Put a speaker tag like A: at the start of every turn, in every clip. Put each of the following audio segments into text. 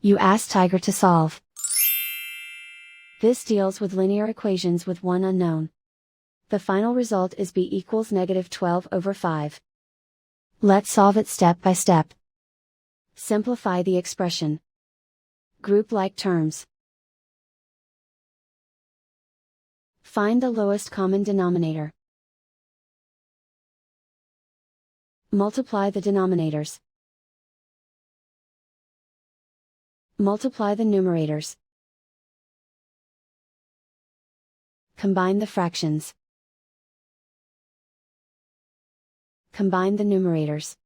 A: You ask Tiger to solve. This deals with linear equations with one unknown. The final result is b equals -12/5. Let's solve it step by step. Simplify the expression. Group like terms. Find the lowest common denominator. Multiply the denominators. Multiply the numerators. Combine the fractions. Combine the numerators.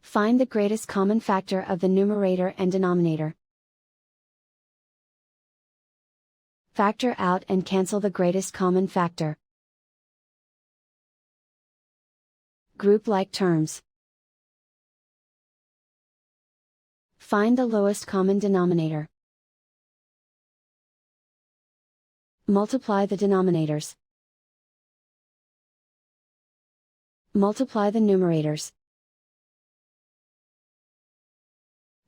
A: Find the greatest common factor of the numerator and denominator. Factor out and cancel the greatest common factor. Group like terms. Find the lowest common denominator. Multiply the denominators. Multiply the numerators.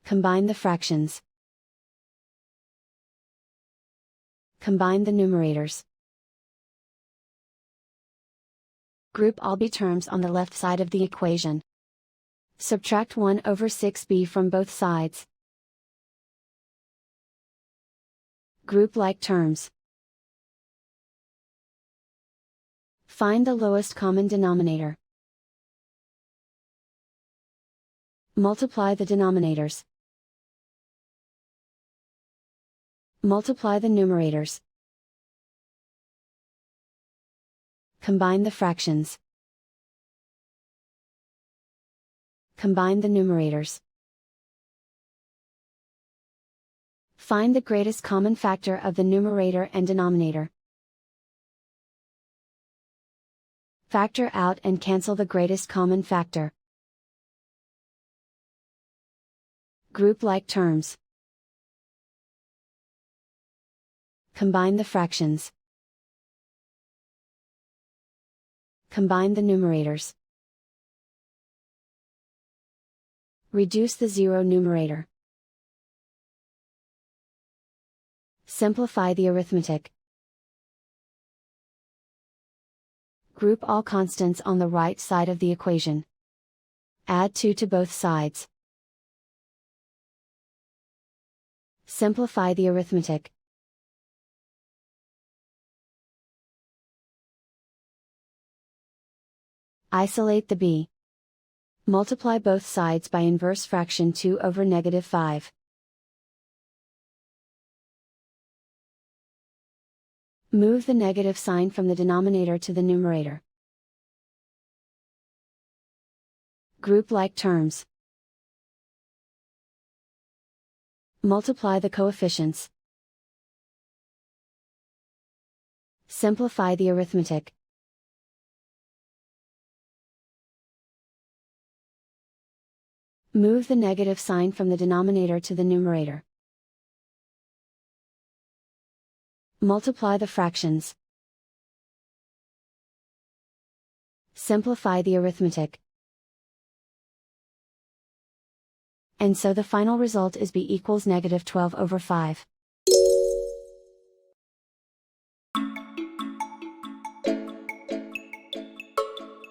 A: Combine the fractions. Combine the numerators. Group all b terms on the left side of the equation. Subtract 1/6b from both sides. Group like terms. Find the lowest common denominator. Multiply the denominators. Multiply the numerators. Combine the fractions. Combine the numerators. Find the greatest common factor of the numerator and denominator. Factor out and cancel the greatest common factor. Group like terms. Combine the fractions. Combine the numerators. Reduce the zero numerator. Simplify the arithmetic. Group all constants on the right side of the equation. Add 2 to both sides. Simplify the arithmetic. Isolate the b. Multiply both sides by inverse fraction 2/5. Move the negative sign from the denominator to the numerator. Group like terms. Multiply the coefficients. Simplify the arithmetic. Move the negative sign from the denominator to the numerator. Multiply the fractions. Simplify the arithmetic. And so the final result is b equals -12/5.